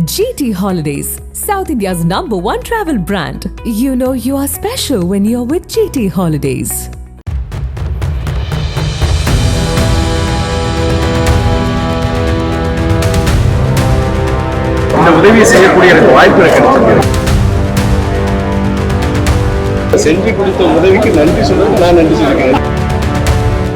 GT Holidays, South India's #1 travel brand. You know you are special when you're with GT Holidays. இந்த உதவி செய்யக்கூடிய எனக்கு வாய்ப்பு கிடைச்சிருக்கு. செஞ்சு கொடுத்த உதவிக்கு நன்றி சொல்றது நான் நன்றி சொல்லிக்கிறேன்.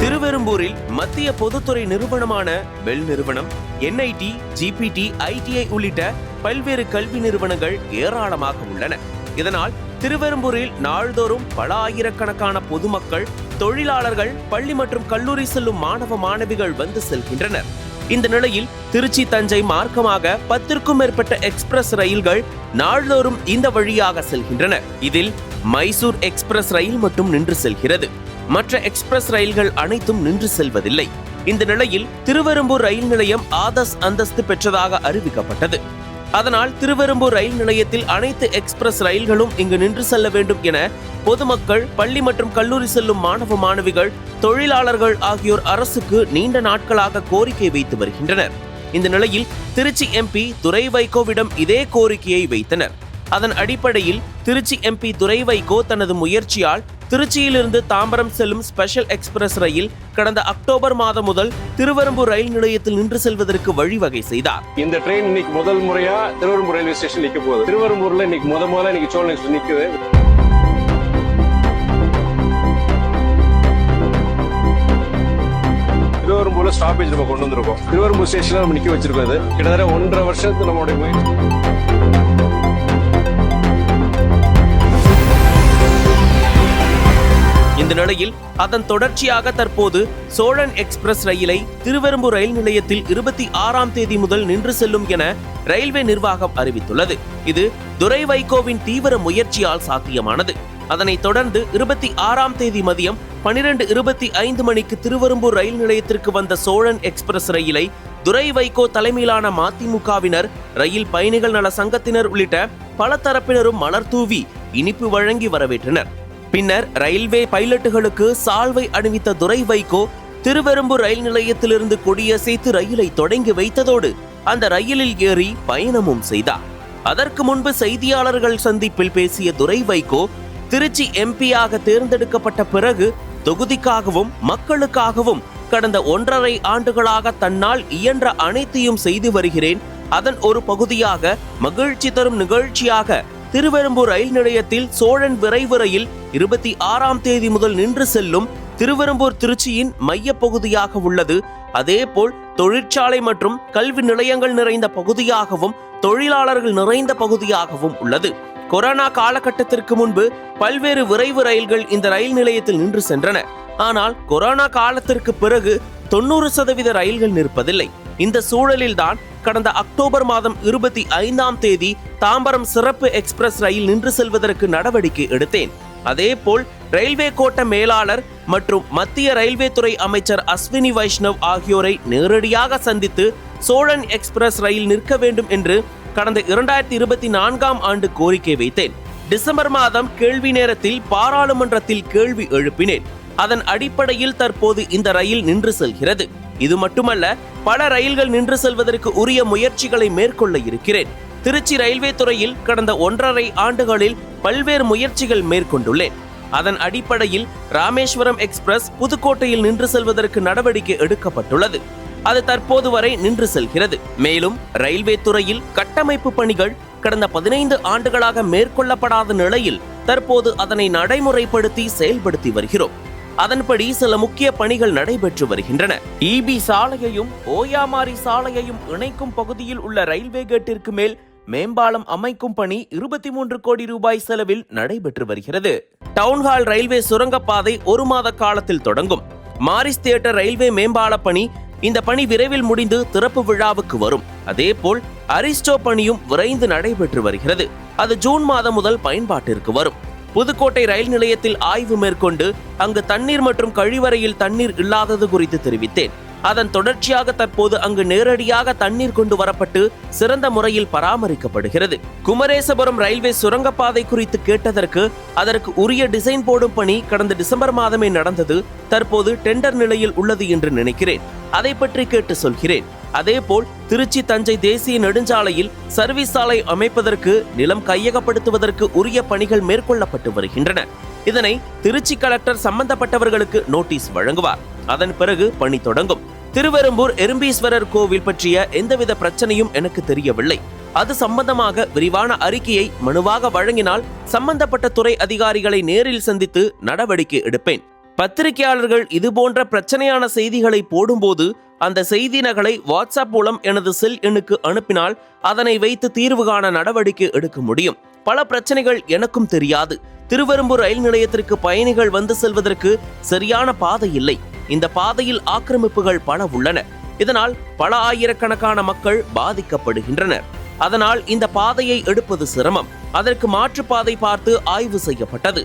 திருவெரும்பூரில் மத்திய பொதுத்துறை நிறுவனமான பெல் நிறுவனம், NIT, GPT, ITI உள்ளிட்ட பல்வேறு கல்வி நிறுவனங்கள் ஏராளமாக உள்ளன. இதனால் திருவெரும்பூரில் நாள்தோறும் பல ஆயிரக்கணக்கான பொதுமக்கள், தொழிலாளர்கள், பள்ளி மற்றும் கல்லூரி செல்லும் மாணவ மாணவிகள் வந்து செல்கின்றனர். இந்த நிலையில் திருச்சி, தஞ்சை மார்க்கமாக 10க்கும் மேற்பட்ட எக்ஸ்பிரஸ் ரயில்கள் நாள்தோறும் இந்த வழியாக செல்கின்றன. இதில் மைசூர் எக்ஸ்பிரஸ் ரயில் மட்டும் நின்று செல்கிறது. மற்ற எக்ஸ்பிரஸ் ரயில்கள் அனைத்தும் நின்று செல்வதில்லை. இந்த நிலையில் திருவெரும்பூர் ரயில் நிலையம் ஆதர்ஸ் அந்தஸ்து பெற்றதாக அறிவிக்கப்பட்டது. அதனால் திருவெரும்பூர் ரயில் நிலையத்தில் அனைத்து எக்ஸ்பிரஸ் ரயில்களும் இங்கு நின்று செல்ல வேண்டும் என பொதுமக்கள், பள்ளி மற்றும் கல்லூரி செல்லும் மாணவ மாணவிகள், தொழிலாளர்கள் ஆகியோர் அரசுக்கு நீண்ட நாட்களாக கோரிக்கை வைத்து வருகின்றனர். இந்த நிலையில் திருச்சி MP துரை வைகோவிடம் இதே கோரிக்கையை வைத்தனர். அதன் அடிப்படையில் திருச்சி MP துரை வைகோ தனது முயற்சியால் திருச்சியிலிருந்து தாம்பரம் செல்லும் ஸ்பெஷல் எக்ஸ்பிரஸ் ரயில் கடந்த அக்டோபர் மாதம் முதல் திருவெரும்பூர் ரயில் நிலையத்தில் நின்று செல்வதற்கு வழிவகை செய்தார். இந்த ட்ரெயின் இன்னைக்கு முதல் முறையா திருவெரும்பூர் ரயில்வே ஸ்டேஷன் நிக்க போகுது. திருவெரும்பூர்ல இன்னைக்கு முதல்ல இன்னைக்கு சோழ நிக்குது. திருவெரும்பூர்ல ஸ்டாப்பேஜ் நம்ம கொண்டு வந்திருக்கோம். திருவெரும்பூர் ஸ்டேஷன்ல நம்ம நிக்க வச்சிருக்கோம். இது கிட்டத்தட்ட 1.5 வருஷத்துக்கு நம்மளுடைய முயற்சி. இந்த நிலையில் அதன் தொடர்ச்சியாக தற்போது சோழன் எக்ஸ்பிரஸ் ரயிலை திருவெரும்பூர் ரயில் நிலையத்தில் 26ஆம் தேதி முதல் நின்று செல்லும் என ரயில்வே நிர்வாகம் அறிவித்துள்ளது. இது துரை வைகோவின் தீவிர முயற்சியால் சாத்தியமானது. அதனைத் தொடர்ந்து 26ஆம் தேதி மதியம் 12:25 மணிக்கு திருவெரும்பூர் ரயில் நிலையத்திற்கு வந்த சோழன் எக்ஸ்பிரஸ் ரயிலை துரை வைகோ தலைமையிலான மதிமுகவினர், ரயில் பயணிகள் நல சங்கத்தினர் உள்ளிட்ட பல தரப்பினரும் மலர் தூவி இனிப்பு வழங்கி வரவேற்றனர். பின்னர் ரயில்வே பைலட்டுகளுக்கு சால்வை அணிவித்த துரை வைகோ திருவெரும்பூர் ரயில் நிலையத்திலிருந்து கொடியசைத்து ரயிலை தொடங்கி வைத்ததோடு அந்த ரயிலில் ஏறி பயணமும் செய்தார். அதற்கு முன்பு செய்தியாளர்கள் சந்திப்பில் பேசிய துரை வைகோ, திருச்சி MP-யாக தேர்ந்தெடுக்கப்பட்ட பிறகு தொகுதிக்காகவும் மக்களுக்காகவும் கடந்த 1.5 ஆண்டுகளாக தன்னால் இயன்ற அனைத்தையும் செய்து வருகிறேன். அதன் ஒரு பகுதியாக மகிழ்ச்சி தரும் நிகழ்ச்சியாக திருவெரும்பூர் ரயில் நிலையத்தில் சோழன் விரைவு ரயில் 26ஆம் தேதி முதல் நின்று செல்லும். திருவெரும்பூர் திருச்சியின் மைய பகுதியாக உள்ளது. அதேபோல் தொழிற்சாலை மற்றும் கல்வி நிலையங்கள் நிறைந்த பகுதியாகவும் தொழிலாளர்கள் நிறைந்த பகுதியாகவும் உள்ளது. கொரோனா காலகட்டத்திற்கு முன்பு பல்வேறு விரைவு ரயில்கள் இந்த ரயில் நிலையத்தில் நின்று சென்றன. ஆனால் கொரோனா காலத்திற்கு பிறகு 90% ரயில்கள் நிற்பதில்லை. இந்த சூழலில்தான் கடந்த அக்டோபர் மாதம் 25ஆம் தேதி தாம்பரம் சிறப்பு எக்ஸ்பிரஸ் ரயில் நின்று செல்வதற்கு நடவடிக்கை எடுத்தேன். அதேபோல் ரயில்வே கோட்ட மேலாளர் மற்றும் மத்திய ரயில்வே துறை அமைச்சர் அஸ்வினி வைஷ்ணவ் ஆகியோரை நேரடியாக சந்தித்து சோழன் எக்ஸ்பிரஸ் ரயில் நிற்க வேண்டும் என்று கடந்த 2024ஆம் ஆண்டு கோரிக்கை வைத்தேன். டிசம்பர் மாதம் கேள்வி நேரத்தில் பாராளுமன்றத்தில் கேள்வி எழுப்பினேன். அதன் அடிப்படையில் தற்போது இந்த ரயில் நின்று செல்கிறது. இது மட்டுமல்ல, பல ரயில்கள் நின்று செல்வதற்கு உரிய முயற்சிகளை மேற்கொள்ள இருக்கிறேன். திருச்சி ரயில்வே துறையில் கடந்த 1.5 ஆண்டுகளில் பல்வேறு முயற்சிகள் மேற்கொண்டுள்ளேன். அதன் அடிப்படையில் ராமேஸ்வரம் எக்ஸ்பிரஸ் புதுக்கோட்டையில் நின்று செல்வதற்கு நடவடிக்கை எடுக்கப்பட்டுள்ளது. அது தற்போது வரை நின்று செல்கிறது. மேலும் ரயில்வே துறையில் கட்டமைப்பு பணிகள் கடந்த 15 ஆண்டுகளாக மேற்கொள்ளப்படாத நிலையில் தற்போது அதனை நடைமுறைப்படுத்தி செயல்படுத்தி வருகிறோம். அதன்படி சில முக்கிய பணிகள் நடைபெற்று வருகின்றன. EB சாலையையும் ஓயாமாரி சாலையையும் இணைக்கும் பகுதியில் உள்ள ரயில்வே கேட்டிற்கு மேல் மேம்பாலம் அமைக்கும் பணி 23 கோடி ரூபாய் செலவில் நடைபெற்று வருகிறது. டவுன்ஹால் ரயில்வே சுரங்கப்பாதை 1 மாத காலத்தில் தொடங்கும். மாரிஸ் தியேட்டர் ரயில்வே மேம்பால பணி, இந்த பணி விரைவில் முடிந்து திறப்பு விழாவுக்கு வரும். அதேபோல் அரிஸ்டோ பணியும் விரைந்து நடைபெற்று வருகிறது. அது ஜூன் மாதம் முதல் பயன்பாட்டிற்கு வரும். புதுக்கோட்டை ரயில் நிலையத்தில் ஆய்வு மேற்கொண்டு அங்கு தண்ணீர் மற்றும் கழிவறையில் தண்ணீர் இல்லாதது குறித்து தெரிவித்தேன். அதன் தொடர்ச்சியாக தற்போது அங்கு நேரடியாக தண்ணீர் கொண்டு வரப்பட்டு சிறந்த முறையில் பராமரிக்கப்படுகிறது. குமரேசபுரம் ரயில்வே சுரங்கப்பாதை குறித்து கேட்டதற்கு அதற்கு உரிய டிசைன் போடும் பணி கடந்த டிசம்பர் மாதமே நடந்தது. தற்போது டெண்டர் நிலையில் உள்ளது என்று நினைக்கிறேன். அதை பற்றி கேட்டு சொல்கிறேன். அதேபோல் திருச்சி தஞ்சை தேசிய நெடுஞ்சாலையில் சர்வீஸ் சாலை அமைப்பதற்கு நிலம் கையகப்படுத்துவதற்கு உரிய பணிகள் மேற்கொள்ளப்பட்டு வருகின்றன. இதனை திருச்சி கலெக்டர் சம்பந்தப்பட்டவர்களுக்கு நோட்டீஸ் வழங்குவார். அதன் பிறகு பணி தொடங்கும். திருவெரும்பூர் எறும்பீஸ்வரர் கோவில் பற்றிய எந்தவித பிரச்சனையும் எனக்கு தெரியவில்லை. அது சம்பந்தமாக விரிவான அறிக்கையை மனுவாக வழங்கினால் சம்பந்தப்பட்ட துறை அதிகாரிகளை நேரில் சந்தித்து நடவடிக்கை எடுப்பேன். பத்திரிகையாளர்கள் இதுபோன்ற பிரச்சனையான செய்திகளை போடும்போது அந்த செய்தி நகலை வாட்ஸ்அப் மூலம் எனது செல் எண்ணுக்கு அனுப்பினால் அதனை வைத்து தீர்வு காண நடவடிக்கை எடுக்க முடியும். பல பிரச்சனைகள் எனக்கும் தெரியாது. திருவெரும்பூர் ரயில் நிலையத்திற்கு பயணிகள் வந்து செல்வதற்கு சரியான பாதை இல்லை. இந்த பாதையில் ஆக்கிரமிப்புகள் பல உள்ளன. இதனால் பல ஆயிரக்கணக்கான மக்கள் பாதிக்கப்படுகின்றனர். அதனால் இந்த பாதையை எடுப்பது சிரமம். அதற்கு மாற்றுப்பாதை பார்த்து ஆய்வு செய்யப்பட்டது.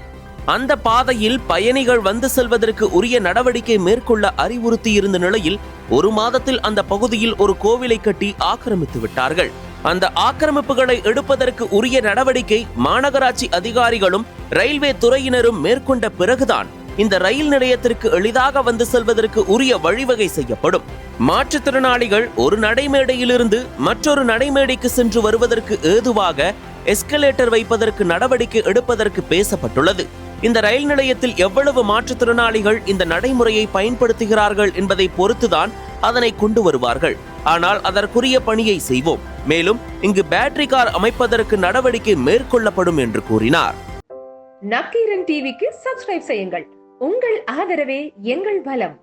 அந்த பாதையில் பயணிகள் வந்து செல்வதற்கு உரிய நடவடிக்கை மேற்கொள்ள அறிவுறுத்தி இருந்த நிலையில் 1 மாதத்தில் அந்த பகுதியில் ஒரு கோவிலை கட்டி ஆக்கிரமித்து விட்டார்கள். அந்த ஆக்கிரமிப்புகளை எடுப்பதற்கு உரிய நடவடிக்கை மாநகராட்சி அதிகாரிகளும் ரயில்வே துறையினரும் மேற்கொண்ட பிறகுதான் இந்த ரயில் நிலையத்திற்கு எளிதாக வந்து செல்வதற்கு உரிய வழிவகை செய்யப்படும். மாற்றுத்திறனாளிகள் ஒரு நடைமேடையிலிருந்து மற்றொரு நடைமேடைக்கு சென்று வருவதற்கு ஏதுவாக எஸ்கலேட்டர் வைப்பதற்கு நடவடிக்கை எடுப்பதற்கு பேசப்பட்டுள்ளது. இந்த ரயில் நிலையத்தில் எவ்வளவு மாற்றுத்திறனாளிகள் இந்த நடைமுறையை பயன்படுத்துகிறார்கள் என்பதை பொறுத்துதான் அதனை கொண்டு வருவார்கள். ஆனால் அதற்குரிய பணியை செய்வோம். மேலும் இங்கு பேட்டரி கார் அமைப்பதற்கு நடவடிக்கை மேற்கொள்ளப்படும் என்று கூறினார். நக்கீரன் டிவிக்கு சப்ஸ்கிரைப் செய்யுங்கள். உங்கள் ஆதரவே எங்கள் பலம்.